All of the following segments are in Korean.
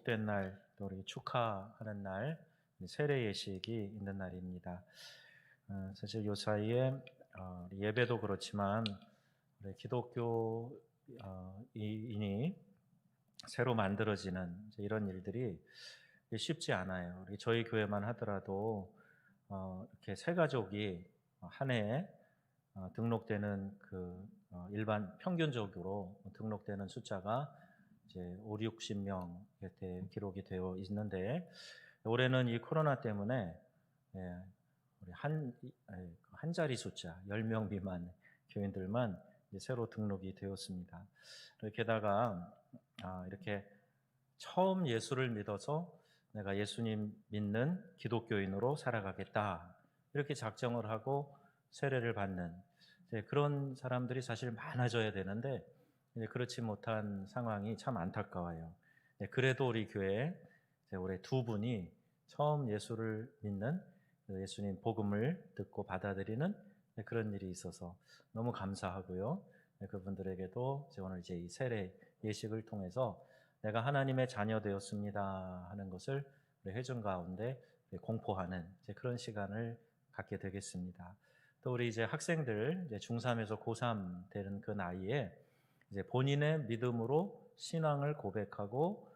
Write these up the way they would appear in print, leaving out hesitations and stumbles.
복된 날, 또 우리 축하하는 날, 세례 예식이 있는 날입니다. 사실 요 사이에 예배도 그렇지만 우리 기독교 인이 새로 만들어지는 이런 일들이 쉽지 않아요. 우리 저희 교회만 하더라도 이렇게 새 가족이 한 해에 등록되는 일반 평균적으로 등록되는 숫자가 이제 5, 60명 이렇게 기록이 되어 있는데, 올해는 이 코로나 때문에 우리 한 자리 숫자 10명 미만 교인들만 이제 새로 등록이 되었습니다. 게다가 이렇게 처음 예수를 믿어서 내가 예수님 믿는 기독교인으로 살아가겠다 이렇게 작정을 하고 세례를 받는 그런 사람들이 사실 많아져야 되는데 그렇지 못한 상황이 참 안타까워요. 그래도 우리 교회에 올해 두 분이 처음 예수를 믿는 예수님 복음을 듣고 받아들이는 그런 일이 있어서 너무 감사하고요. 그분들에게도 오늘 이제 이 세례 예식을 통해서 내가 하나님의 자녀 되었습니다 하는 것을 우리 회중 가운데 공포하는 그런 시간을 갖게 되겠습니다. 또 우리 이제 학생들 중3에서 고3 되는 그 나이에 이제 본인의 믿음으로 신앙을 고백하고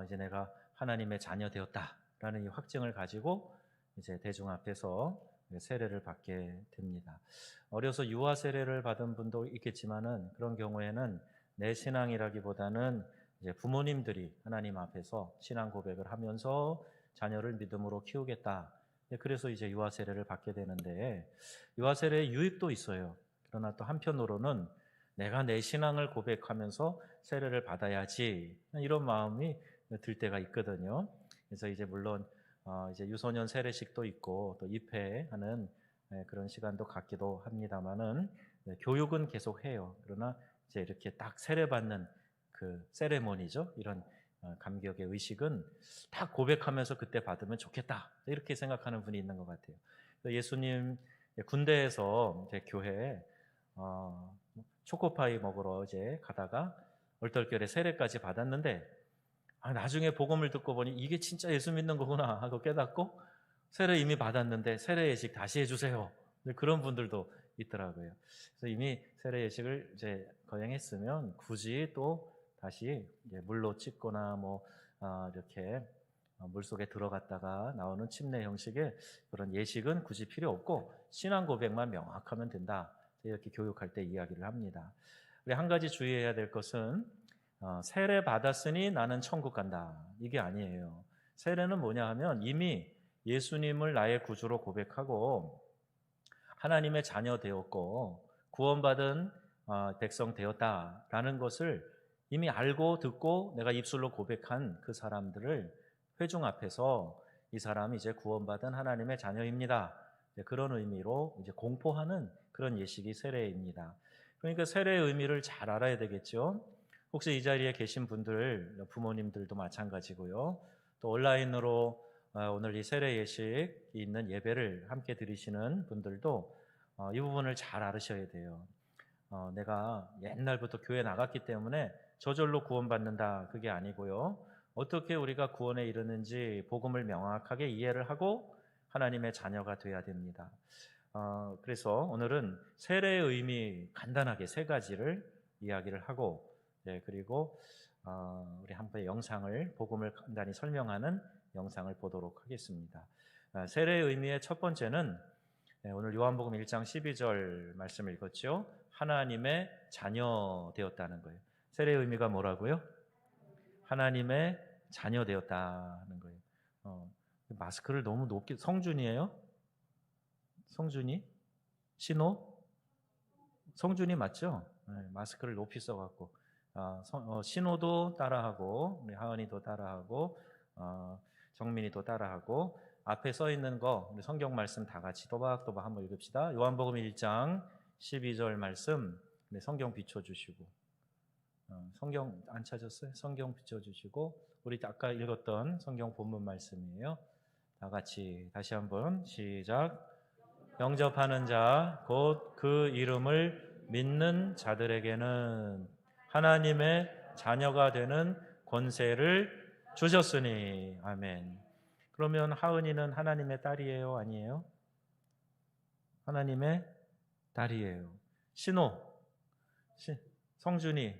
이제 내가 하나님의 자녀 되었다라는 이 확증을 가지고 이제 대중 앞에서 세례를 받게 됩니다. 어려서 유아 세례를 받은 분도 있겠지만은 그런 경우에는 내 신앙이라기보다는 이제 부모님들이 하나님 앞에서 신앙 고백을 하면서 자녀를 믿음으로 키우겠다. 그래서 이제 유아 세례를 받게 되는데 유아 세례의 유익도 있어요. 그러나 또 한편으로는 내가 내 신앙을 고백하면서 세례를 받아야지 이런 마음이 들 때가 있거든요. 그래서 이제 물론 이제 유소년 세례식도 있고 또 입회하는 그런 시간도 갖기도 합니다만은 교육은 계속 해요. 그러나 이제 이렇게 딱 세례받는 그 세레모니죠. 이런 감격의 의식은 딱 고백하면서 그때 받으면 좋겠다 이렇게 생각하는 분이 있는 것 같아요. 예수님 군대에서 제 교회에 초코파이 먹으러 이제 가다가 얼떨결에 세례까지 받았는데 나중에 복음을 듣고 보니 이게 진짜 예수 믿는 거구나 하고 깨닫고 세례 이미 받았는데 세례 예식 다시 해주세요. 그런 분들도 있더라고요. 그래서 이미 세례 예식을 이제 거행했으면 굳이 또 다시 물로 찢거나 뭐 이렇게 물 속에 들어갔다가 나오는 침례 형식의 그런 예식은 굳이 필요 없고 신앙 고백만 명확하면 된다. 이렇게 교육할 때 이야기를 합니다. 우리 한 가지 주의해야 될 것은 세례 받았으니 나는 천국 간다. 이게 아니에요. 세례는 뭐냐 하면 이미 예수님을 나의 구주로 고백하고 하나님의 자녀 되었고 구원받은 백성 되었다라는 것을 이미 알고 듣고 내가 입술로 고백한 그 사람들을 회중 앞에서 이 사람이 이제 구원받은 하나님의 자녀입니다. 그런 의미로 이제 공포하는 그런 예식이 세례입니다. 그러니까 세례의 의미를 잘 알아야 되겠죠. 혹시 이 자리에 계신 분들, 부모님들도 마찬가지고요. 또 온라인으로 오늘 이 세례 예식이 있는 예배를 함께 드리시는 분들도 이 부분을 잘 알으셔야 돼요. 내가 옛날부터 교회 나갔기 때문에 저절로 구원받는다 그게 아니고요. 어떻게 우리가 구원에 이르는지 복음을 명확하게 이해를 하고 하나님의 자녀가 돼야 됩니다. 그래서 오늘은 세례의 의미 간단하게 세 가지를 이야기를 하고 그리고 우리 한번 영상을 복음을 간단히 설명하는 영상을 보도록 하겠습니다. 세례의 의미의 첫 번째는 오늘 요한복음 1장 12절 말씀을 읽었죠. 하나님의 자녀 되었다는 거예요. 세례의 의미가 뭐라고요? 하나님의 자녀 되었다는 거예요. 마스크를 너무 높게 성준이에요? 성준이? 신호? 성준이 맞죠? 마스크를 높이 써갖고 신호도 따라하고 우리 하은이도 따라하고 정민이도 따라하고 앞에 써 있는 거 우리 성경 말씀 다 같이 또박또박 한번 읽읍시다. 요한복음 1장 12절 말씀 성경 비춰주시고 성경 안 찾았어요? 성경 비춰주시고 우리 아까 읽었던 성경 본문 말씀이에요. 다 같이 다시 한번 시작. 영접하는 자 곧 그 이름을 믿는 자들에게는 하나님의 자녀가 되는 권세를 주셨으니. 아멘. 그러면 하은이는 하나님의 딸이에요? 아니에요? 하나님의 딸이에요. 신호, 성준이.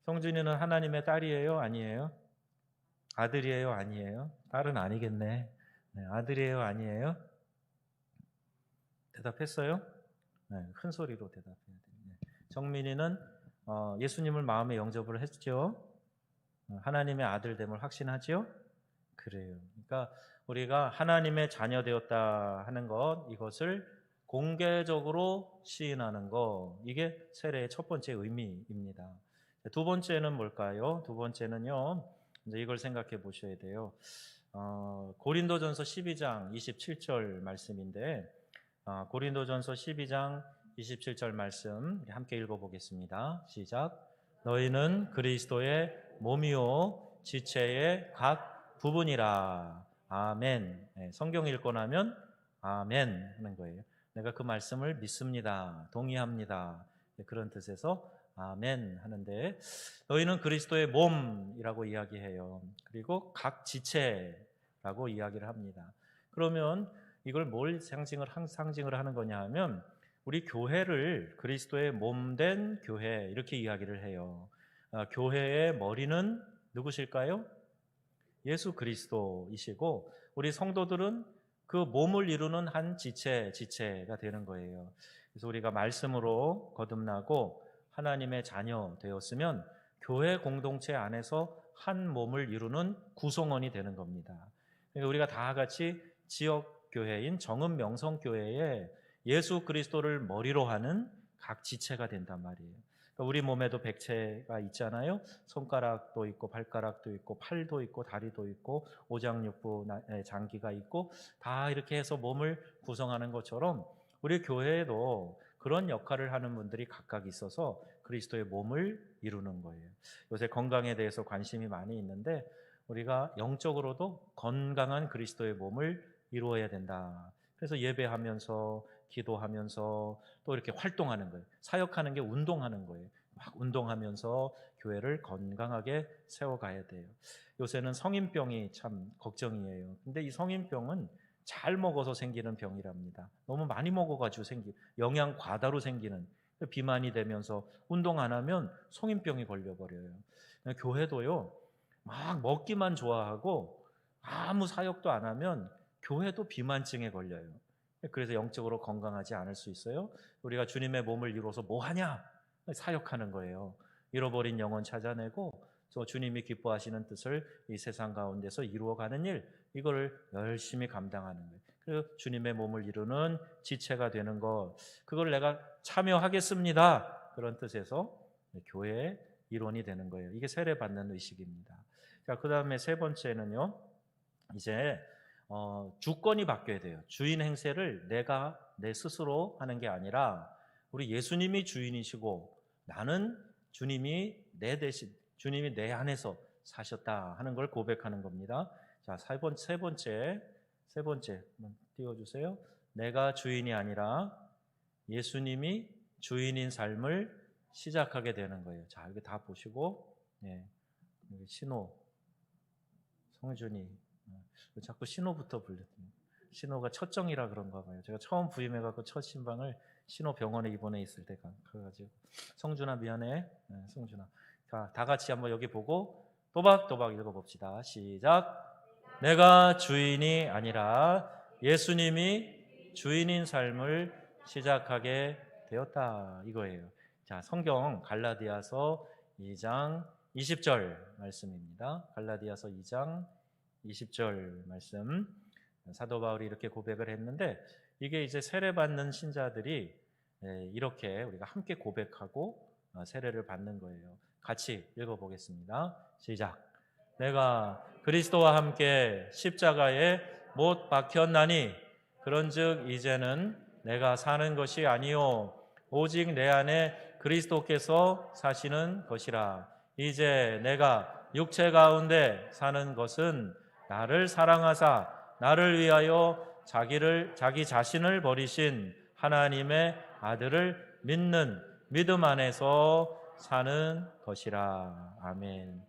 성준이는 하나님의 딸이에요? 아니에요? 아들이에요? 아니에요? 딸은 아니겠네. 네, 아들이에요? 아니에요? 대답했어요? 네, 큰 소리로 대답해야 돼요. 네. 정민이는 예수님을 마음에 영접을 했죠? 하나님의 아들됨을 확신하죠? 그래요. 그러니까 우리가 하나님의 자녀 되었다 하는 것, 이것을 공개적으로 시인하는 것, 이게 세례의 첫 번째 의미입니다. 두 번째는 뭘까요? 두 번째는요, 이제 이걸 생각해 보셔야 돼요. 고린도전서 12장 27절 말씀인데, 고린도전서 12장 27절 말씀 함께 읽어보겠습니다. 시작. 너희는 그리스도의 몸이요 지체의 각 부분이라. 아멘. 네, 성경 읽고 나면 아멘 하는 거예요. 내가 그 말씀을 믿습니다. 동의합니다. 네, 그런 뜻에서 아멘 하는데, 너희는 그리스도의 몸이라고 이야기해요. 그리고 각 지체라고 이야기를 합니다. 그러면 이걸 뭘 상징을 하는 거냐 하면, 우리 교회를 그리스도의 몸된 교회 이렇게 이야기를 해요. 교회의 머리는 누구실까요? 예수 그리스도이시고, 우리 성도들은 그 몸을 이루는 한 지체가 되는 거예요. 그래서 우리가 말씀으로 거듭나고 하나님의 자녀 되었으면 교회 공동체 안에서 한 몸을 이루는 구성원이 되는 겁니다. 그러니까 우리가 다 같이 지역 교회인 정읍 명성교회에 예수 그리스도를 머리로 하는 각 지체가 된단 말이에요. 그러니까 우리 몸에도 백체가 있잖아요. 손가락도 있고 발가락도 있고 팔도 있고 다리도 있고 오장육부 장기가 있고, 다 이렇게 해서 몸을 구성하는 것처럼 우리 교회에도 그런 역할을 하는 분들이 각각 있어서 그리스도의 몸을 이루는 거예요. 요새 건강에 대해서 관심이 많이 있는데, 우리가 영적으로도 건강한 그리스도의 몸을 이루어야 된다. 그래서 예배하면서 기도하면서 또 이렇게 활동하는 거예요. 사역하는 게 운동하는 거예요. 막 운동하면서 교회를 건강하게 세워가야 돼요. 요새는 성인병이 참 걱정이에요. 근데 이 성인병은 잘 먹어서 생기는 병이랍니다. 너무 많이 먹어가지고 영양 과다로 생기는, 비만이 되면서 운동 안 하면 성인병이 걸려버려요. 교회도요, 막 먹기만 좋아하고 아무 사역도 안 하면 교회도 비만증에 걸려요. 그래서 영적으로 건강하지 않을 수 있어요. 우리가 주님의 몸을 이루어서 뭐 하냐? 사역하는 거예요. 잃어버린 영혼 찾아내고 저 주님이 기뻐하시는 뜻을 이 세상 가운데서 이루어가는 일, 이거를 열심히 감당하는 거예요. 그리고 주님의 몸을 이루는 지체가 되는 것, 그걸 내가 참여하겠습니다. 그런 뜻에서 교회의 일원이 되는 거예요. 이게 세례받는 의식입니다. 자, 그 다음에 세 번째는요, 이제 주권이 바뀌어야 돼요. 주인 행세를 내가 내 스스로 하는 게 아니라 우리 예수님이 주인이시고 나는 주님이 내 대신, 주님이 내 안에서 사셨다 하는 걸 고백하는 겁니다. 자, 세 번째 한번 띄워주세요. 내가 주인이 아니라 예수님이 주인인 삶을 시작하게 되는 거예요. 자, 이거 다 보시고, 신호, 성준이, 자꾸 신호부터 불렀더니 신호가 첫 정이라 그런가 봐요. 제가 처음 부임해갖고 첫 신방을 신호 병원에 입원해 있을 때 가가지고, 성준아 미안해. 성준아. 자, 다 같이 한번 여기 보고 또박또박 읽어봅시다. 시작. 내가 주인이 아니라 예수님이 주인인 삶을 시작하게 되었다, 이거예요. 자, 성경 갈라디아서 2장 20절 말씀입니다. 갈라디아서 2장 20절 말씀, 사도 바울이 이렇게 고백을 했는데, 이게 이제 세례받는 신자들이 이렇게 우리가 함께 고백하고 세례를 받는 거예요. 같이 읽어보겠습니다. 시작. 내가 그리스도와 함께 십자가에 못 박혔나니 그런즉 이제는 내가 사는 것이 아니요 오직 내 안에 그리스도께서 사시는 것이라. 이제 내가 육체 가운데 사는 것은 나를 사랑하사 나를 위하여 자기 자신을 버리신 하나님의 아들을 믿는 믿음 안에서 사는 것이라. 아멘.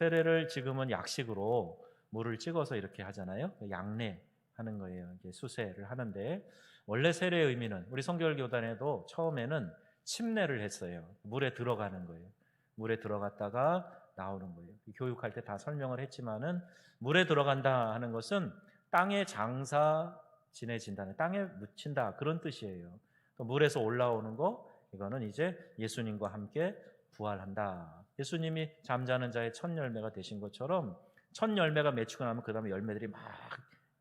세례를 지금은 약식으로 물을 찍어서 이렇게 하잖아요. 양례하는 거예요. 이제 수세를 하는데 원래 세례의 의미는 우리 성결교단에도 처음에는 침례를 했어요. 물에 들어가는 거예요. 물에 들어갔다가 나오는 거예요. 교육할 때 다 설명을 했지만은 물에 들어간다 하는 것은 땅에 장사 지내진다는, 땅에 묻힌다 그런 뜻이에요. 물에서 올라오는 거, 이거는 이제 예수님과 함께 부활한다. 예수님이 잠자는 자의 첫 열매가 되신 것처럼 첫 열매가 맺히고 나면 그 다음에 열매들이 막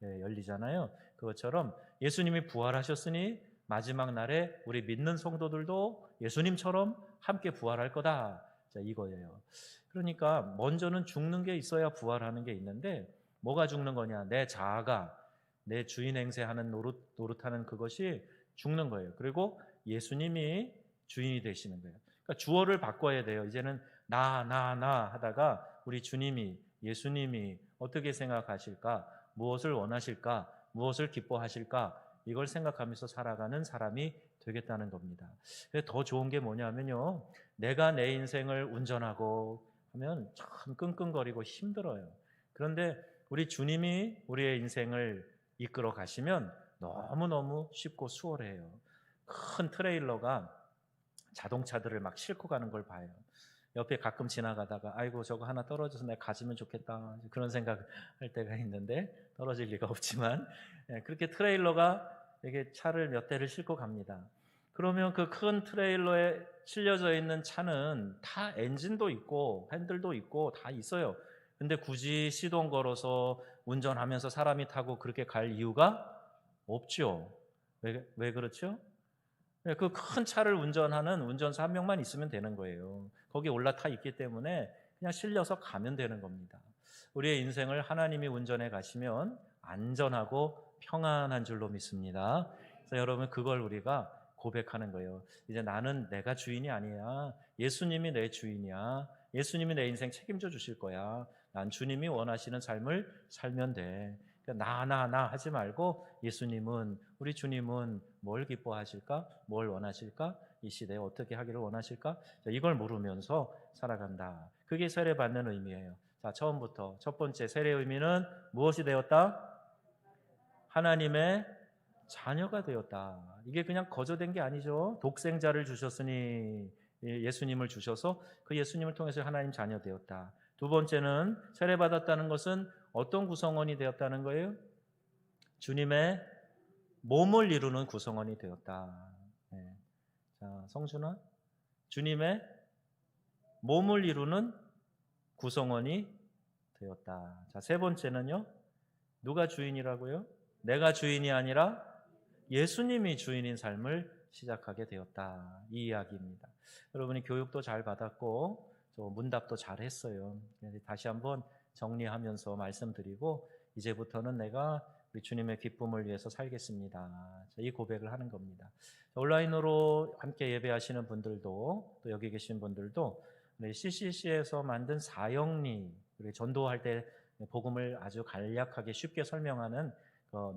열리잖아요. 그것처럼 예수님이 부활하셨으니 마지막 날에 우리 믿는 성도들도 예수님처럼 함께 부활할 거다. 자, 이거예요. 그러니까 먼저는 죽는 게 있어야 부활하는 게 있는데 뭐가 죽는 거냐? 내 자아가 내 주인 행세하는 노릇하는 그것이 죽는 거예요. 그리고 예수님이 주인이 되시는 거예요. 그러니까 주어를 바꿔야 돼요. 이제는 나 하다가 우리 주님이, 예수님이 어떻게 생각하실까? 무엇을 원하실까? 무엇을 기뻐하실까? 이걸 생각하면서 살아가는 사람이 되겠다는 겁니다. 더 좋은 게 뭐냐면요, 내가 내 인생을 운전하고 하면 참 끙끙거리고 힘들어요. 그런데 우리 주님이 우리의 인생을 이끌어 가시면 너무너무 쉽고 수월해요. 큰 트레일러가 자동차들을 막 싣고 가는 걸 봐요. 옆에 가끔 지나가다가 아이고 저거 하나 떨어져서 내가 가지면 좋겠다 그런 생각할 때가 있는데, 떨어질 리가 없지만 그렇게 트레일러가 이게 차를 몇 대를 싣고 갑니다. 그러면 그 큰 트레일러에 실려져 있는 차는 다 엔진도 있고 핸들도 있고 다 있어요. 근데 굳이 시동 걸어서 운전하면서 사람이 타고 그렇게 갈 이유가 없죠. 왜 그렇죠? 그 큰 차를 운전하는 운전사 한 명만 있으면 되는 거예요. 거기 올라타 있기 때문에 그냥 실려서 가면 되는 겁니다. 우리의 인생을 하나님이 운전해 가시면 안전하고 평안한 줄로 믿습니다. 그래서 여러분 그걸 우리가 고백하는 거예요. 이제 나는 내가 주인이 아니야. 예수님이 내 주인이야. 예수님이 내 인생 책임져 주실 거야. 난 주님이 원하시는 삶을 살면 돼. 그러니까 나 하지 말고 예수님은, 우리 주님은 뭘 기뻐하실까? 뭘 원하실까? 이 시대에 어떻게 하기를 원하실까? 이걸 물으면서 살아간다. 그게 세례 받는 의미예요. 자, 처음부터 첫 번째 세례의 의미는 무엇이 되었다? 하나님의 자녀가 되었다. 이게 그냥 거저된 게 아니죠. 독생자를 주셨으니, 예수님을 주셔서 그 예수님을 통해서 하나님 자녀 되었다. 두 번째는 세례 받았다는 것은 어떤 구성원이 되었다는 거예요? 주님의 몸을 이루는 구성원이 되었다. 네. 자, 성준아, 주님의 몸을 이루는 구성원이 되었다. 자, 세 번째는요, 누가 주인이라고요? 내가 주인이 아니라 예수님이 주인인 삶을 시작하게 되었다. 이 이야기입니다. 여러분이 교육도 잘 받았고 문답도 잘 했어요. 다시 한번 정리하면서 말씀드리고, 이제부터는 내가 우리 주님의 기쁨을 위해서 살겠습니다. 이 고백을 하는 겁니다. 온라인으로 함께 예배하시는 분들도, 또 여기 계신 분들도 CCC에서 만든 사형리, 전도할 때 복음을 아주 간략하게 쉽게 설명하는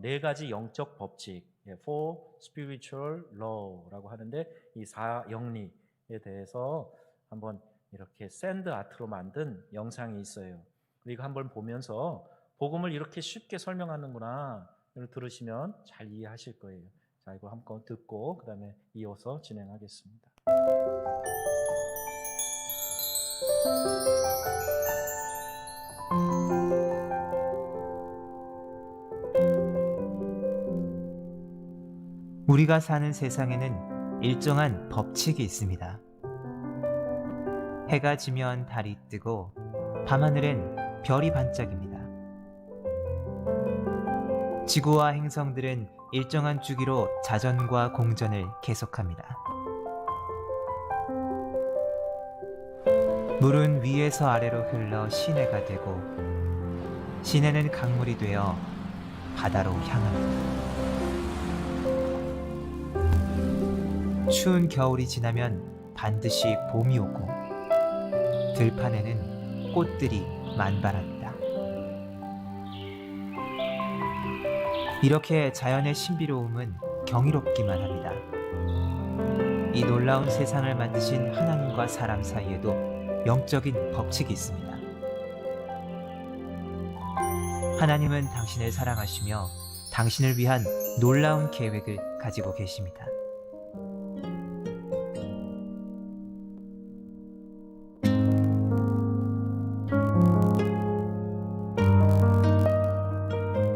네 가지 영적 법칙, Four Spiritual Law라고 하는데, 이 사형리에 대해서 한번 이렇게 샌드 아트로 만든 영상이 있어요. 이거 한번 보면서 복음을 이렇게 쉽게 설명하는구나, 이걸 들으시면 잘 이해하실 거예요. 자, 이거 한번 듣고 그 다음에 이어서 진행하겠습니다. 우리가 사는 세상에는 일정한 법칙이 있습니다. 해가 지면 달이 뜨고 밤하늘엔 별이 반짝입니다. 지구와 행성들은 일정한 주기로 자전과 공전을 계속합니다. 물은 위에서 아래로 흘러 시내가 되고, 시내는 강물이 되어 바다로 향합니다. 추운 겨울이 지나면 반드시 봄이 오고, 들판에는 꽃들이 만발합니다. 이렇게 자연의 신비로움은 경이롭기만 합니다. 이 놀라운 세상을 만드신 하나님과 사람 사이에도 영적인 법칙이 있습니다. 하나님은 당신을 사랑하시며 당신을 위한 놀라운 계획을 가지고 계십니다.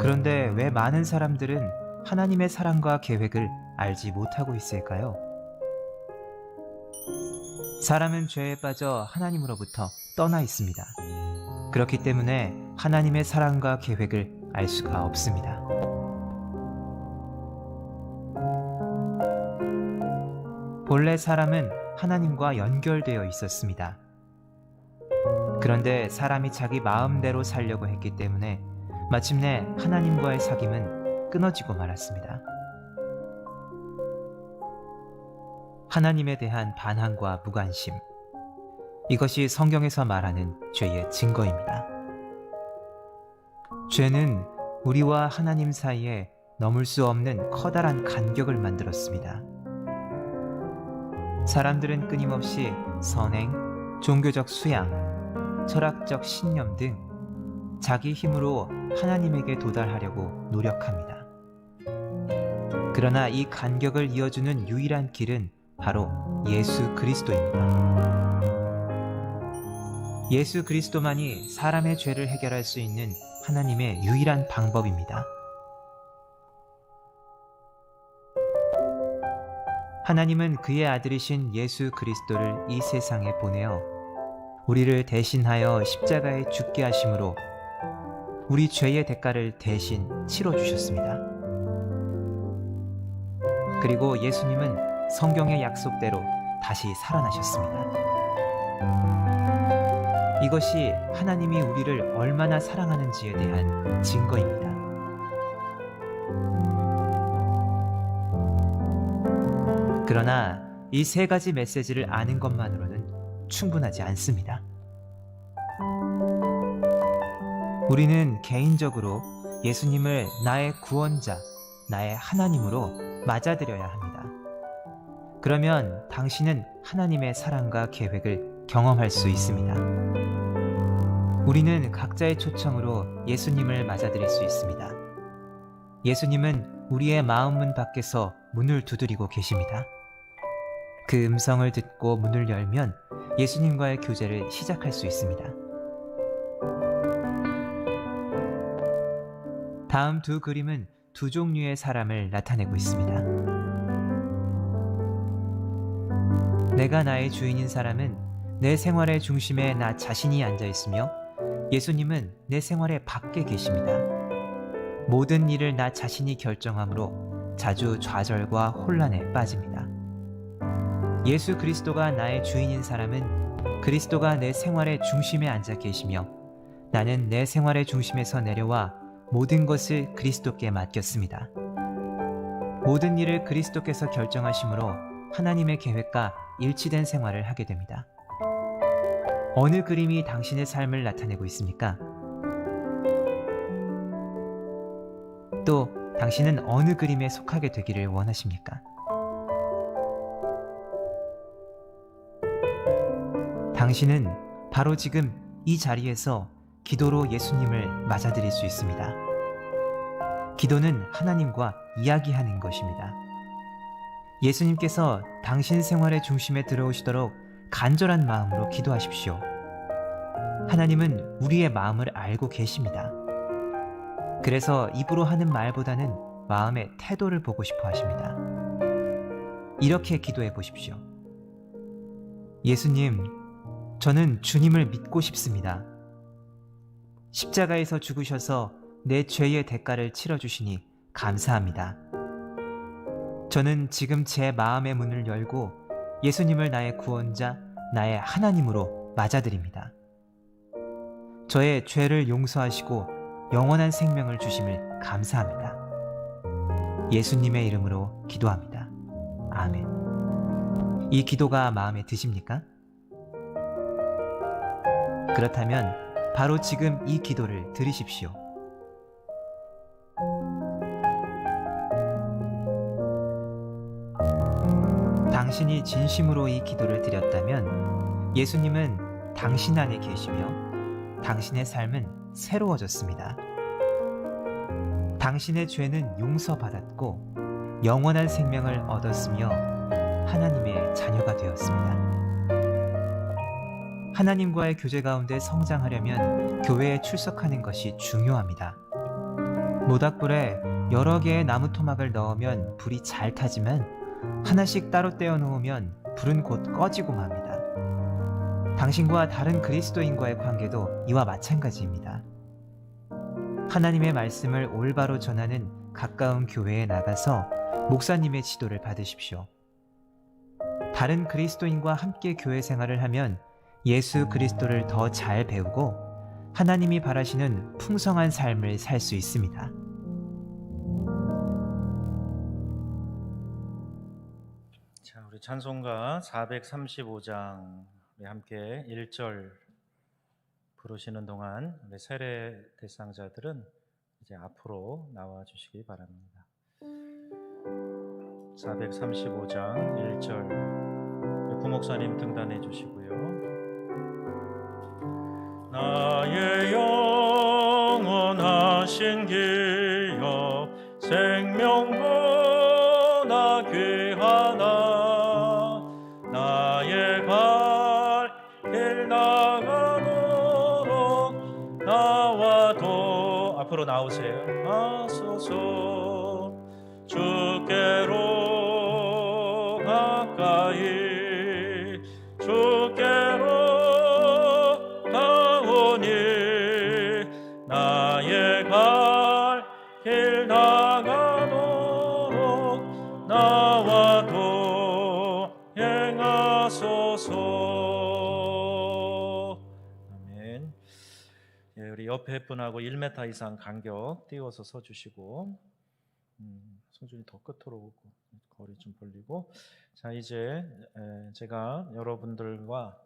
그런데 왜 많은 사람들은 하나님의 사랑과 계획을 알지 못하고 있을까요? 사람은 죄에 빠져 하나님으로부터 떠나 있습니다. 그렇기 때문에 하나님의 사랑과 계획을 알 수가 없습니다. 본래 사람은 하나님과 연결되어 있었습니다. 그런데 사람이 자기 마음대로 살려고 했기 때문에 마침내 하나님과의 사귐은 끊어지고 말았습니다. 하나님에 대한 반항과 무관심, 이것이 성경에서 말하는 죄의 증거입니다. 죄는 우리와 하나님 사이에 넘을 수 없는 커다란 간격을 만들었습니다. 사람들은 끊임없이 선행, 종교적 수양, 철학적 신념 등 자기 힘으로 하나님에게 도달하려고 노력합니다. 그러나 이 간격을 이어주는 유일한 길은 바로 예수 그리스도입니다. 예수 그리스도만이 사람의 죄를 해결할 수 있는 하나님의 유일한 방법입니다. 하나님은 그의 아들이신 예수 그리스도를 이 세상에 보내어 우리를 대신하여 십자가에 죽게 하심으로 우리 죄의 대가를 대신 치러주셨습니다. 그리고 예수님은 성경의 약속대로 다시 살아나셨습니다. 이것이 하나님이 우리를 얼마나 사랑하는지에 대한 증거입니다. 그러나 이 세 가지 메시지를 아는 것만으로는 충분하지 않습니다. 우리는 개인적으로 예수님을 나의 구원자, 나의 하나님으로 맞아들여야 합니다. 그러면 당신은 하나님의 사랑과 계획을 경험할 수 있습니다. 우리는 각자의 초청으로 예수님을 맞아들일 수 있습니다. 예수님은 우리의 마음문 밖에서 문을 두드리고 계십니다. 그 음성을 듣고 문을 열면 예수님과의 교제를 시작할 수 있습니다. 다음 두 그림은 두 종류의 사람을 나타내고 있습니다. 내가 나의 주인인 사람은 내 생활의 중심에 나 자신이 앉아 있으며 예수님은 내 생활의 밖에 계십니다. 모든 일을 나 자신이 결정하므로 자주 좌절과 혼란에 빠집니다. 예수 그리스도가 나의 주인인 사람은 그리스도가 내 생활의 중심에 앉아 계시며 나는 내 생활의 중심에서 내려와 모든 것을 그리스도께 맡겼습니다. 모든 일을 그리스도께서 결정하심으로 하나님의 계획과 일치된 생활을 하게 됩니다. 어느 그림이 당신의 삶을 나타내고 있습니까? 또 당신은 어느 그림에 속하게 되기를 원하십니까? 당신은 바로 지금 이 자리에서 기도로 예수님을 맞아들일 수 있습니다. 기도는 하나님과 이야기하는 것입니다. 예수님께서 당신 생활의 중심에 들어오시도록 간절한 마음으로 기도하십시오. 하나님은 우리의 마음을 알고 계십니다. 그래서 입으로 하는 말보다는 마음의 태도를 보고 싶어 하십니다. 이렇게 기도해 보십시오. 예수님, 저는 주님을 믿고 싶습니다. 십자가에서 죽으셔서 내 죄의 대가를 치러주시니 감사합니다. 저는 지금 제 마음의 문을 열고 예수님을 나의 구원자, 나의 하나님으로 맞아들입니다. 저의 죄를 용서하시고 영원한 생명을 주심을 감사합니다. 예수님의 이름으로 기도합니다. 아멘. 이 기도가 마음에 드십니까? 그렇다면 바로 지금 이 기도를 드리십시오. 당신이 진심으로 이 기도를 드렸다면 예수님은 당신 안에 계시며 당신의 삶은 새로워졌습니다. 당신의 죄는 용서받았고 영원한 생명을 얻었으며 하나님의 자녀가 되었습니다. 하나님과의 교제 가운데 성장하려면 교회에 출석하는 것이 중요합니다. 모닥불에 여러 개의 나무 토막을 넣으면 불이 잘 타지만 하나씩 따로 떼어 놓으면 불은 곧 꺼지고 맙니다. 당신과 다른 그리스도인과의 관계도 이와 마찬가지입니다. 하나님의 말씀을 올바로 전하는 가까운 교회에 나가서 목사님의 지도를 받으십시오. 다른 그리스도인과 함께 교회 생활을 하면 예수 그리스도를 더 잘 배우고 하나님이 바라시는 풍성한 삶을 살 수 있습니다. 자, 우리 찬송가 435장 우리 함께 1절 부르시는 동안 우리 세례 대상자들은 이제 앞으로 나와 주시기 바랍니다. 435장 1절 부목사님 등단해 주시고요. 나의 영원하신 기업 생명보다 귀하나 나의 갈 길 나가도록 나와도 앞으로 나오세요. 하소서 주께로 가까이 주께로 가오니 나의 갈 길 나가도록 나와도 행하소서. 아멘. 예, 우리 옆에 분하고 1m 이상 간격 띄워서 서주시고 손준이 더 끝으로 오고 거리 좀 벌리고. 자, 이제 제가 여러분들과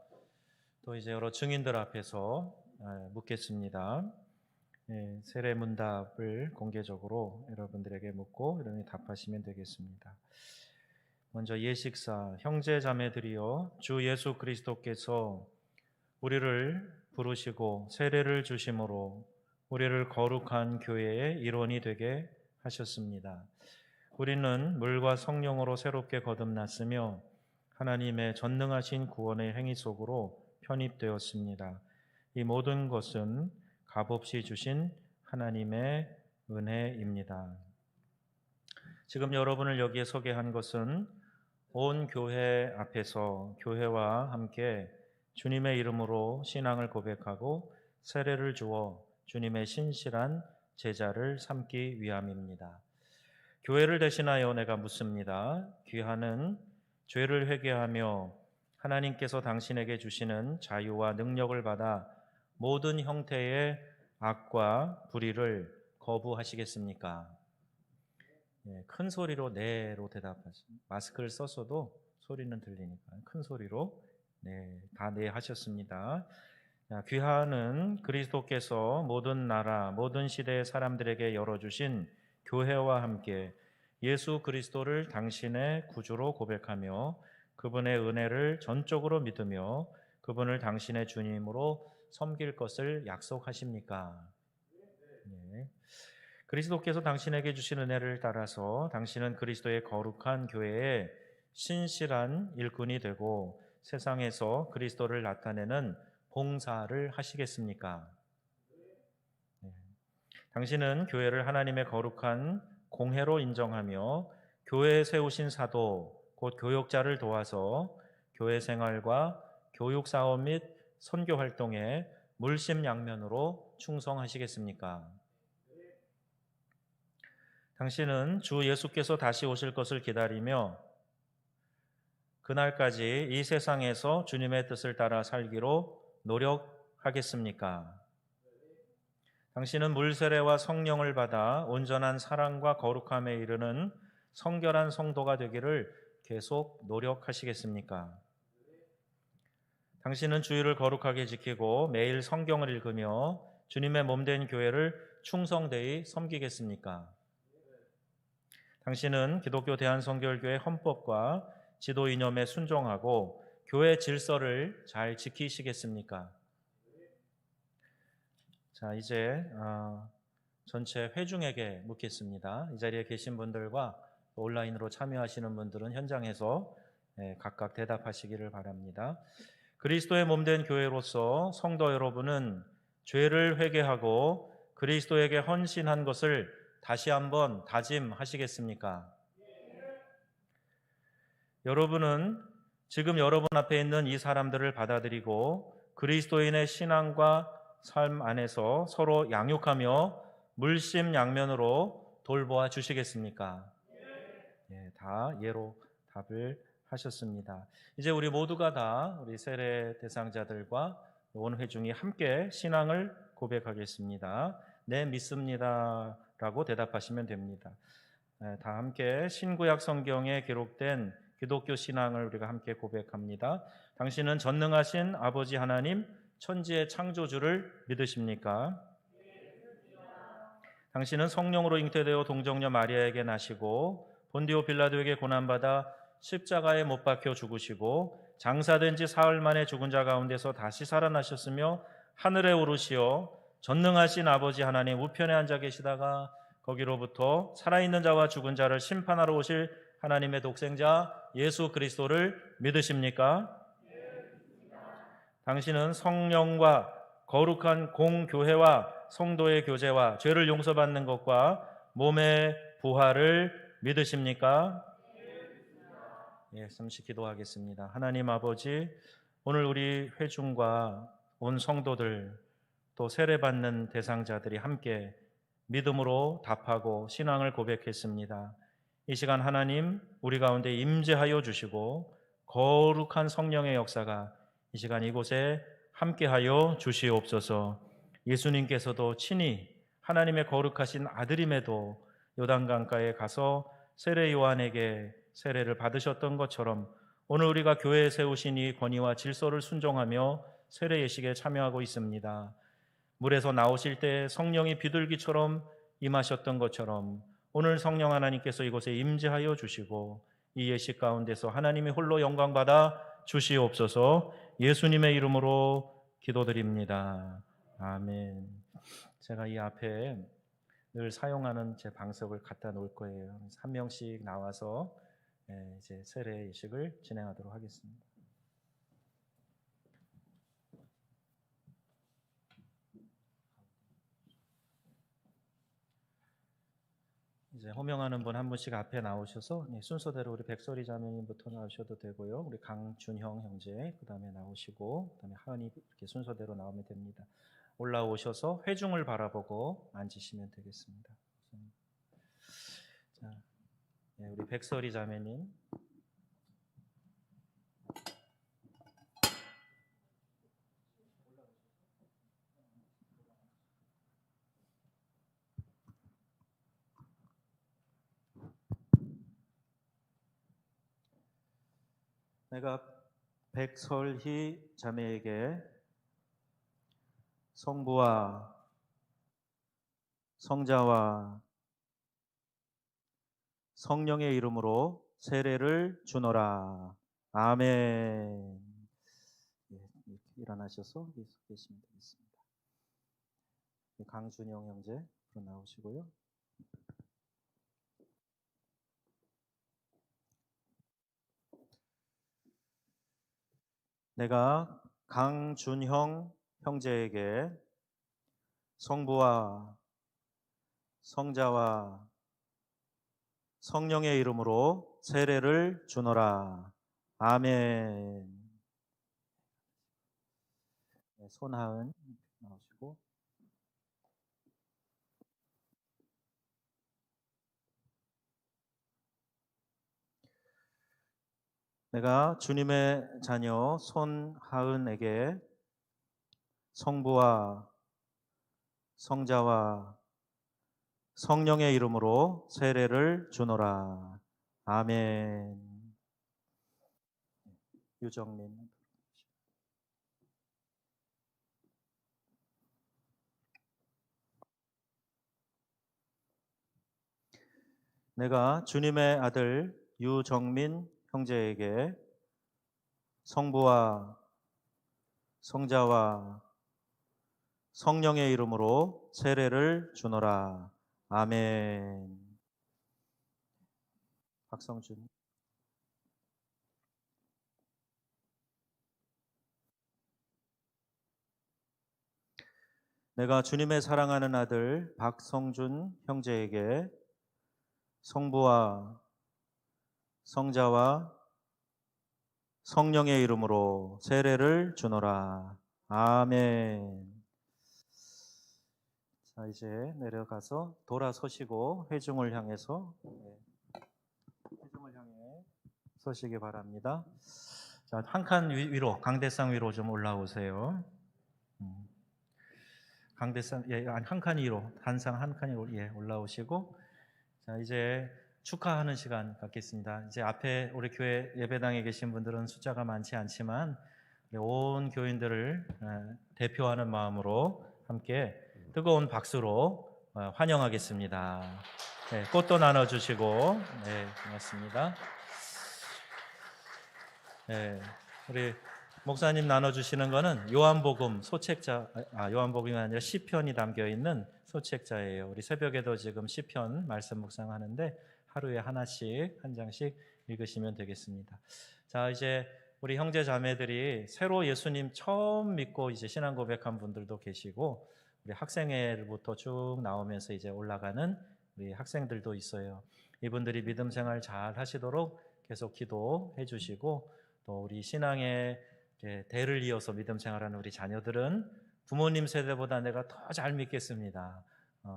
또 이제 여러 증인들 앞에서 묻겠습니다. 세례 문답을 공개적으로 여러분들에게 묻고 여러분이 답하시면 되겠습니다. 먼저 예식사 형제 자매들이여, 주 예수 그리스도께서 우리를 부르시고 세례를 주심으로 우리를 거룩한 교회의 일원이 되게 하셨습니다. 우리는 물과 성령으로 새롭게 거듭났으며 하나님의 전능하신 구원의 행위 속으로 편입되었습니다. 이 모든 것은 값없이 주신 하나님의 은혜입니다. 지금 여러분을 여기에 소개한 것은 온 교회 앞에서 교회와 함께 주님의 이름으로 신앙을 고백하고 세례를 주어 주님의 신실한 제자를 삼기 위함입니다. 교회를 대신하여 내가 묻습니다. 귀하는 죄를 회개하며 하나님께서 당신에게 주시는 자유와 능력을 받아 모든 형태의 악과 불의를 거부하시겠습니까? 큰 소리로 네로 대답하십니다. 마스크를 썼어도 소리는 들리니까 큰 소리로 네, 다 네 하셨습니다. 귀하는 그리스도께서 모든 나라, 모든 시대의 사람들에게 열어주신 교회와 함께 예수 그리스도를 당신의 구주로 고백하며 그분의 은혜를 전적으로 믿으며 그분을 당신의 주님으로 섬길 것을 약속하십니까? 네. 그리스도께서 당신에게 주신 은혜를 따라서 당신은 그리스도의 거룩한 교회의 신실한 일꾼이 되고 세상에서 그리스도를 나타내는 봉사를 하시겠습니까? 네. 당신은 교회를 하나님의 거룩한 공회로 인정하며 교회에 세우신 사도, 곧 교역자를 도와서 교회 생활과 교육 사업 및 선교 활동에 물심양면으로 충성하시겠습니까? 당신은 주 예수께서 다시 오실 것을 기다리며 그날까지 이 세상에서 주님의 뜻을 따라 살기로 노력하겠습니까? 당신은 물세례와 성령을 받아 온전한 사랑과 거룩함에 이르는 성결한 성도가 되기를 계속 노력하시겠습니까? 당신은 주일을 거룩하게 지키고 매일 성경을 읽으며 주님의 몸된 교회를 충성되이 섬기겠습니까? 당신은 기독교 대한성결교회 헌법과 지도 이념에 순종하고 교회 질서를 잘 지키시겠습니까? 자, 이제 전체 회중에게 묻겠습니다. 이 자리에 계신 분들과 온라인으로 참여하시는 분들은 현장에서 각각 대답하시기를 바랍니다. 그리스도의 몸된 교회로서 성도 여러분은 죄를 회개하고 그리스도에게 헌신한 것을 다시 한번 다짐하시겠습니까? 여러분은 지금 여러분 앞에 있는 이 사람들을 받아들이고 그리스도인의 신앙과 삶 안에서 서로 양육하며 물심양면으로 돌보아 주시겠습니까? 다 예로 답을 하셨습니다. 이제 우리 모두가 다 우리 세례 대상자들과 온 회중이 함께 신앙을 고백하겠습니다. 네, 믿습니다 라고 대답하시면 됩니다. 다 함께 신구약 성경에 기록된 기독교 신앙을 우리가 함께 고백합니다. 당신은 전능하신 아버지 하나님 천지의 창조주를 믿으십니까? 당신은 성령으로 잉태되어 동정녀 마리아에게 나시고 본디오 빌라도에게 고난받아 십자가에 못 박혀 죽으시고 장사된 지 사흘 만에 죽은 자 가운데서 다시 살아나셨으며 하늘에 오르시어 전능하신 아버지 하나님 우편에 앉아 계시다가 거기로부터 살아있는 자와 죽은 자를 심판하러 오실 하나님의 독생자 예수 그리스도를 믿으십니까? 당신은 성령과 거룩한 공교회와 성도의 교제와 죄를 용서받는 것과 몸의 부활을 믿으십니까? 잠시 기도하겠습니다. 하나님 아버지, 오늘 우리 회중과 온 성도들 또 세례받는 대상자들이 함께 믿음으로 답하고 신앙을 고백했습니다. 이 시간 하나님 우리 가운데 임재하여 주시고 거룩한 성령의 역사가 이 시간 이곳에 함께하여 주시옵소서. 예수님께서도 친히 하나님의 거룩하신 아들임에도 요단강가에 가서 세례 요한에게 세례를 받으셨던 것처럼 오늘 우리가 교회에 세우신 이 권위와 질서를 순종하며 세례 예식에 참여하고 있습니다. 물에서 나오실 때 성령이 비둘기처럼 임하셨던 것처럼 오늘 성령 하나님께서 이곳에 임재하여 주시고 이 예식 가운데서 하나님이 홀로 영광받아 주시옵소서. 예수님의 이름으로 기도드립니다. 아멘. 제가 이 앞에 늘 사용하는 제 방석을 갖다 놓을 거예요. 한 명씩 나와서 이제 세례 예식을 진행하도록 하겠습니다. 이제 호명하는 분 한 분씩 앞에 나오셔서 순서대로 우리 백설이 자매님부터 나오셔도 되고요. 우리 강준형 형제 그 다음에 나오시고 그 다음에 하은이 이렇게 순서대로 나오면 됩니다. 올라오셔서 회중을 바라보고 앉으시면 되겠습니다. 자, 우리 백설이 자매님. 내가 백설희 자매에게 성부와 성자와 성령의 이름으로 세례를 주노라. 아멘. 일어나셔서 계시면 되겠습니다. 강준영 형제 나오시고요. 내가 강준형 형제에게 성부와 성자와 성령의 이름으로 세례를 주노라. 아멘. 손하은 나오시고 내가 주님의 자녀 손하은에게 성부와 성자와 성령의 이름으로 세례를 주노라. 아멘. 유정민 내가 주님의 아들 유정민 형제에게 성부와 성자와 성령의 이름으로 세례를 주노라. 아멘. 박성준. 내가 주님의 사랑하는 아들 박성준 형제에게 성부와 성자와 성령의 이름으로 세례를 주노라. 아멘. 자, 이제 내려가서 돌아서시고 회중을 향해서 회중을 향해 서시기 바랍니다. 자, 한 칸 위로, 강대상 위로 좀 올라오세요. 강대상, 한 칸 위로, 단상 한 칸 위로 올라오시고, 자, 이제 축하하는 시간 갖겠습니다. 이제 앞에 우리 교회 예배당에 계신 분들은 숫자가 많지 않지만 온 교인들을 대표하는 마음으로 함께 뜨거운 박수로 환영하겠습니다. 네, 꽃도 나눠주시고, 네, 고맙습니다. 네, 우리 목사님 나눠주시는 거는 요한복음 소책자, 요한복음이 아니라 시편이 담겨 있는 소책자예요. 우리 새벽에도 지금 시편 말씀 묵상하는데 하루에 하나씩 한 장씩 읽으시면 되겠습니다. 자, 이제 우리 형제 자매들이 새로 예수님 처음 믿고 이제 신앙 고백한 분들도 계시고 우리 학생회부터 쭉 나오면서 이제 올라가는 우리 학생들도 있어요. 이분들이 믿음 생활 잘 하시도록 계속 기도해 주시고 또 우리 신앙의 대를 이어서 믿음 생활하는 우리 자녀들은 부모님 세대보다 내가 더 잘 믿겠습니다.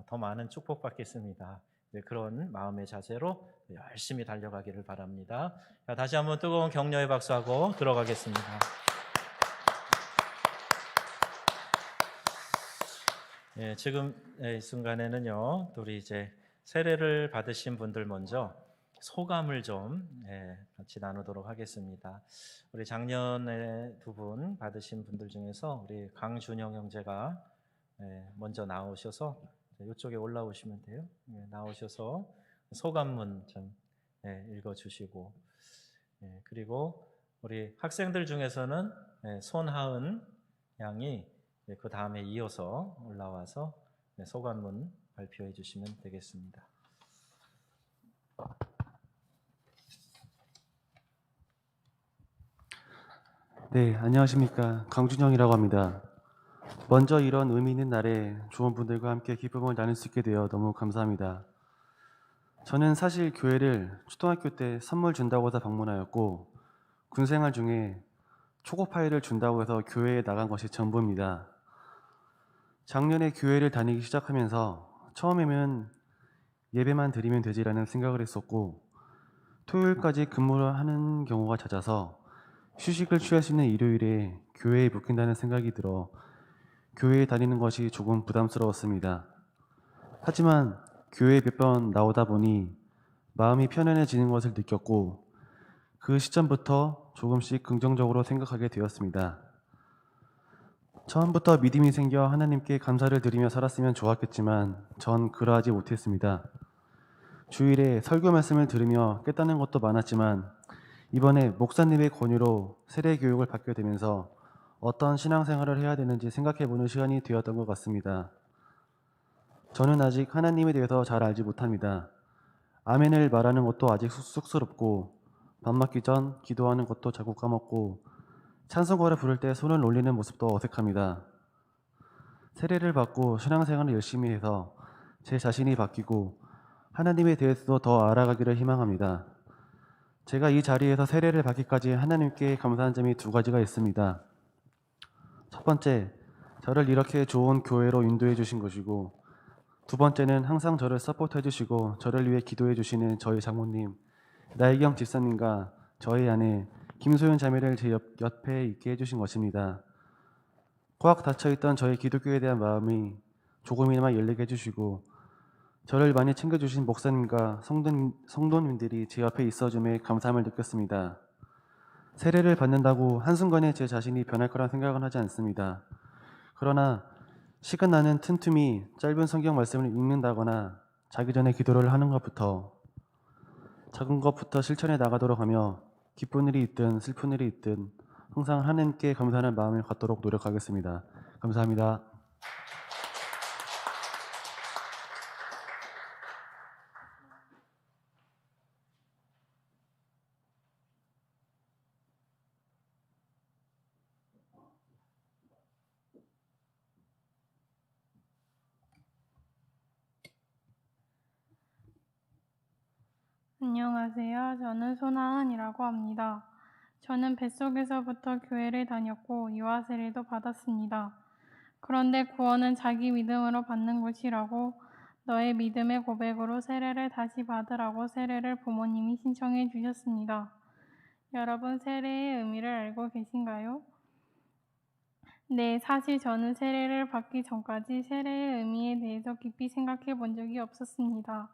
더 많은 축복 받겠습니다. 그런 마음의 자세로 열심히 달려가기를 바랍니다. 자, 다시 한번 뜨거운 격려의 박수하고 들어가겠습니다. 지금 이 순간에는요, 우리 이제 세례를 받으신 분들 먼저 소감을 좀 같이 나누도록 하겠습니다. 우리 작년에 두 분 받으신 분들 중에서 우리 강준영 형제가 먼저 나오셔서 이쪽에 올라오시면 돼요. 나오셔서 소감문 좀 읽어주시고, 그리고 우리 학생들 중에서는 손하은 양이 그 다음에 이어서 올라와서 소감문 발표해 주시면 되겠습니다. 네, 안녕하십니까. 강준영이라고 합니다. 먼저 이런 의미 있는 날에 좋은 분들과 함께 기쁨을 나눌 수 있게 되어 너무 감사합니다. 저는 사실 교회를 초등학교 때 선물 준다고 해서 방문하였고 군생활 중에 초코파이를 준다고 해서 교회에 나간 것이 전부입니다. 작년에 교회를 다니기 시작하면서 처음에는 예배만 드리면 되지라는 생각을 했었고 토요일까지 근무를 하는 경우가 잦아서 휴식을 취할 수 있는 일요일에 교회에 묵힌다는 생각이 들어 교회에 다니는 것이 조금 부담스러웠습니다. 하지만 교회에 몇 번 나오다 보니 마음이 편안해지는 것을 느꼈고 그 시점부터 조금씩 긍정적으로 생각하게 되었습니다. 처음부터 믿음이 생겨 하나님께 감사를 드리며 살았으면 좋았겠지만 전 그러하지 못했습니다. 주일에 설교 말씀을 들으며 깨닫는 것도 많았지만 이번에 목사님의 권유로 세례 교육을 받게 되면서 어떤 신앙생활을 해야 되는지 생각해보는 시간이 되었던 것 같습니다. 저는 아직 하나님에 대해서 잘 알지 못합니다. 아멘을 말하는 것도 아직 쑥스럽고 밥 먹기 전 기도하는 것도 자꾸 까먹고 찬송가를 부를 때 손을 올리는 모습도 어색합니다. 세례를 받고 신앙생활을 열심히 해서 제 자신이 바뀌고 하나님에 대해서도 더 알아가기를 희망합니다. 제가 이 자리에서 세례를 받기까지 하나님께 감사한 점이 두 가지가 있습니다. 첫 번째, 저를 이렇게 좋은 교회로 인도해 주신 것이고 두 번째는 항상 저를 서포트해 주시고 저를 위해 기도해 주시는 저희 장모님 나혜경 집사님과 저희 아내 김소연 자매를 제 옆에 있게 해주신 것입니다. 꽉 닫혀있던 저의 기독교에 대한 마음이 조금이나마 열리게 해주시고 저를 많이 챙겨주신 목사님과 성도님들이 제 옆에 있어줌에 감사함을 느꼈습니다. 세례를 받는다고 한순간에 제 자신이 변할 거란 생각은 하지 않습니다. 그러나 시간 나는 틈틈이 짧은 성경 말씀을 읽는다거나 자기 전에 기도를 하는 것부터 작은 것부터 실천해 나가도록 하며 기쁜 일이 있든 슬픈 일이 있든 항상 하나님께 감사하는 마음을 갖도록 노력하겠습니다. 감사합니다. 안녕하세요. 저는 손하은이라고 합니다. 저는 뱃속에서부터 교회를 다녔고 유아 세례도 받았습니다. 그런데 구원은 자기 믿음으로 받는 것이라고 너의 믿음의 고백으로 세례를 다시 받으라고 세례를 부모님이 신청해 주셨습니다. 여러분 세례의 의미를 알고 계신가요? 네, 사실 저는 세례를 받기 전까지 세례의 의미에 대해서 깊이 생각해 본 적이 없었습니다.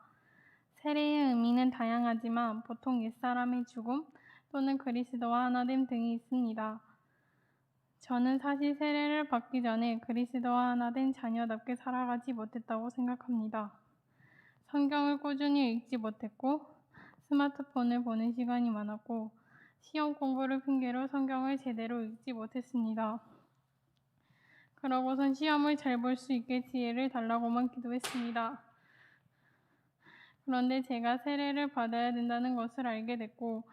세례의 의미는 다양하지만 보통 옛사람의 죽음 또는 그리스도와 하나됨 등이 있습니다. 저는 사실 세례를 받기 전에 그리스도와 하나된 자녀답게 살아가지 못했다고 생각합니다. 성경을 꾸준히 읽지 못했고 스마트폰을 보는 시간이 많았고 시험 공부를 핑계로 성경을 제대로 읽지 못했습니다. 그러고선 시험을 잘 볼 수 있게 지혜를 달라고만 기도했습니다. 그런데 제가 세례를 받아야 된다는 것을 알게 됐고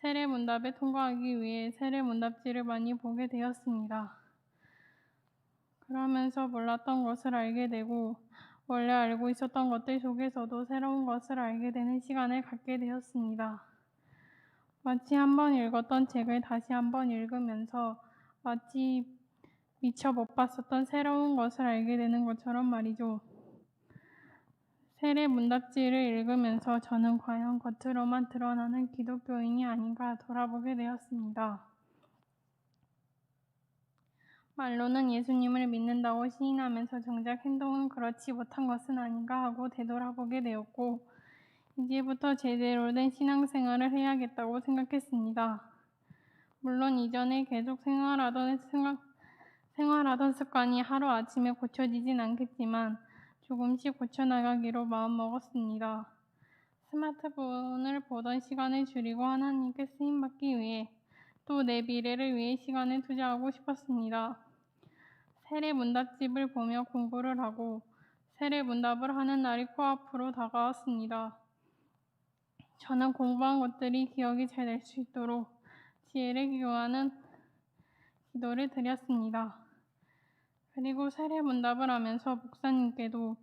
세례 문답에 통과하기 위해 세례 문답지를 많이 보게 되었습니다. 그러면서 몰랐던 것을 알게 되고 원래 알고 있었던 것들 속에서도 새로운 것을 알게 되는 시간을 갖게 되었습니다. 마치 한번 읽었던 책을 다시 한번 읽으면서 마치 미처 못 봤었던 새로운 것을 알게 되는 것처럼 말이죠. 세례 문답지를 읽으면서 저는 과연 겉으로만 드러나는 기독교인이 아닌가 돌아보게 되었습니다. 말로는 예수님을 믿는다고 시인하면서 정작 행동은 그렇지 못한 것은 아닌가 하고 되돌아보게 되었고 이제부터 제대로 된 신앙생활을 해야겠다고 생각했습니다. 물론 이전에 계속 생활하던 습관이 하루아침에 고쳐지진 않겠지만 조금씩 고쳐나가기로 마음먹었습니다. 스마트폰을 보던 시간을 줄이고 하나님께 쓰임받기 위해 또 내 미래를 위해 시간을 투자하고 싶었습니다. 세례 문답집을 보며 공부를 하고 세례 문답을 하는 날이 코앞으로 다가왔습니다. 저는 공부한 것들이 기억이 잘 될 수 있도록 지혜를 기도하는 기도를 드렸습니다. 그리고 세례 문답을 하면서 목사님께도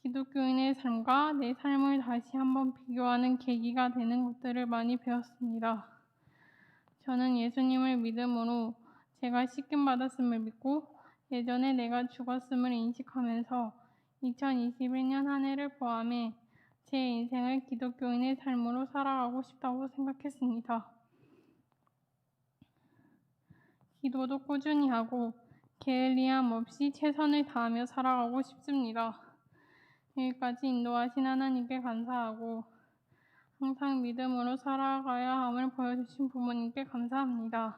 기독교인의 삶과 내 삶을 다시 한번 비교하는 계기가 되는 것들을 많이 배웠습니다. 저는 예수님을 믿음으로 제가 씻김받았음을 믿고 예전에 내가 죽었음을 인식하면서 2021년 한 해를 포함해 제 인생을 기독교인의 삶으로 살아가고 싶다고 생각했습니다. 기도도 꾸준히 하고 게을리함 없이 최선을 다하며 살아가고 싶습니다. 여기까지 인도하신 하나님께 감사하고 항상 믿음으로 살아가야 함을 보여주신 부모님께 감사합니다.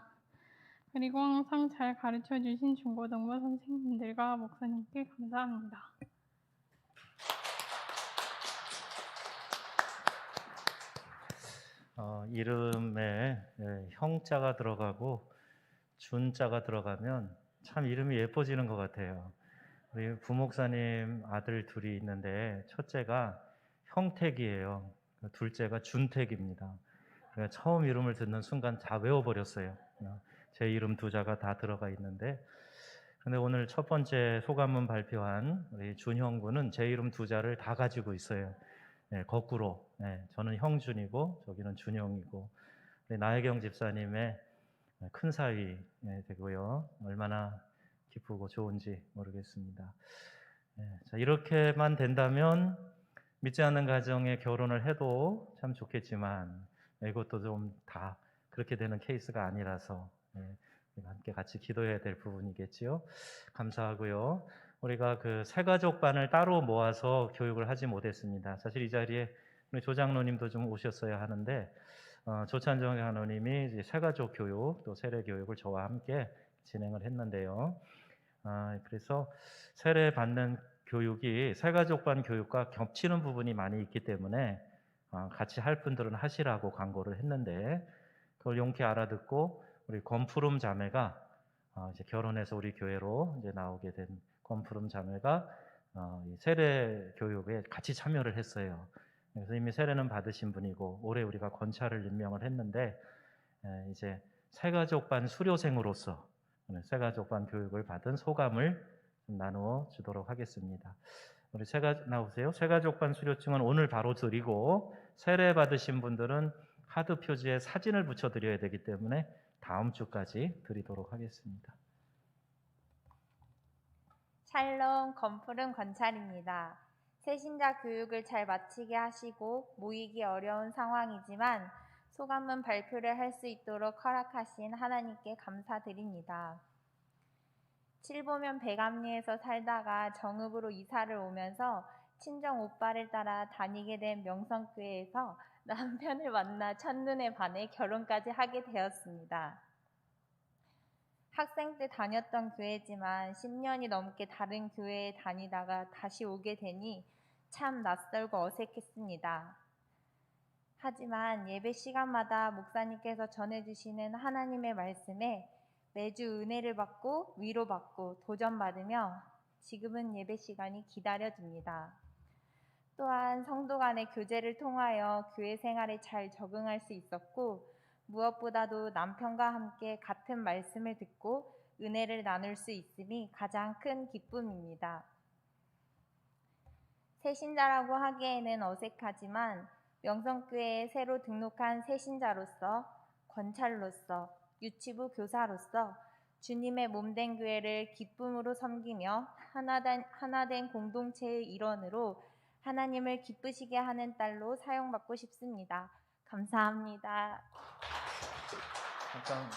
그리고 항상 잘 가르쳐주신 중고등부 선생님들과 목사님께 감사합니다. 이름에 형자가 들어가고 준자가 들어가면 참 이름이 예뻐지는 것 같아요. 우리 부목사님 아들 둘이 있는데 첫째가 형택이에요. 둘째가 준택입니다. 처음 이름을 듣는 순간 다 외워버렸어요. 제 이름 두 자가 다 들어가 있는데 근데 오늘 첫 번째 소감문 발표한 우리 준형 군은 제 이름 두 자를 다 가지고 있어요. 거꾸로. 저는 형준이고 저기는 준형이고 나혜경 집사님의 큰 사위 되고요. 얼마나 기쁘고 좋은지 모르겠습니다. 자, 이렇게만 된다면 믿지 않는 가정에 결혼을 해도 참 좋겠지만 이것도 좀 다 그렇게 되는 케이스가 아니라서 우리가 함께 같이 기도해야 될 부분이겠지요. 감사하고요. 우리가 그 새가족반을 따로 모아서 교육을 하지 못했습니다. 사실 이 자리에 우리 조장로님도 좀 오셨어야 하는데 조찬정 장로님이 이제 새가족 교육 또 세례 교육을 저와 함께 진행을 했는데요. 그래서 세례 받는 교육이 새가족반 교육과 겹치는 부분이 많이 있기 때문에 같이 할 분들은 하시라고 광고를 했는데 그걸 용케 알아듣고 우리 권푸름 자매가 이제 결혼해서 우리 교회로 이제 나오게 된 권푸름 자매가 이 세례 교육에 같이 참여를 했어요. 그래서 이미 세례는 받으신 분이고 올해 우리가 권차를 임명을 했는데 이제 새가족반 수료생으로서 새가족반 교육을 받은 소감을 나누어 주도록 하겠습니다. 우리 나오세요. 새가족반 수료증은 오늘 바로 드리고 세례 받으신 분들은 하드 표지에 사진을 붙여드려야 되기 때문에 다음 주까지 드리도록 하겠습니다. 샬롬 건푸른 권찰입니다. 새신자 교육을 잘 마치게 하시고 모이기 어려운 상황이지만 소감문 발표를 할 수 있도록 허락하신 하나님께 감사드립니다. 칠보면 백암리에서 살다가 정읍으로 이사를 오면서 친정 오빠를 따라 다니게 된 명성교회에서 남편을 만나 첫눈에 반해 결혼까지 하게 되었습니다. 학생 때 다녔던 교회지만 10년이 넘게 다른 교회에 다니다가 다시 오게 되니 참 낯설고 어색했습니다. 하지만 예배 시간마다 목사님께서 전해주시는 하나님의 말씀에 매주 은혜를 받고 위로받고 도전받으며 지금은 예배 시간이 기다려집니다. 또한 성도 간의 교제를 통하여 교회 생활에 잘 적응할 수 있었고 무엇보다도 남편과 함께 같은 말씀을 듣고 은혜를 나눌 수 있음이 가장 큰 기쁨입니다. 새신자라고 하기에는 어색하지만 명성교회에 새로 등록한 새신자로서 권찰로서 유치부 교사로서 주님의 몸된 교회를 기쁨으로 섬기며 하나된 공동체의 일원으로 하나님을 기쁘시게 하는 딸로 사용받고 싶습니다. 감사합니다. 잠깐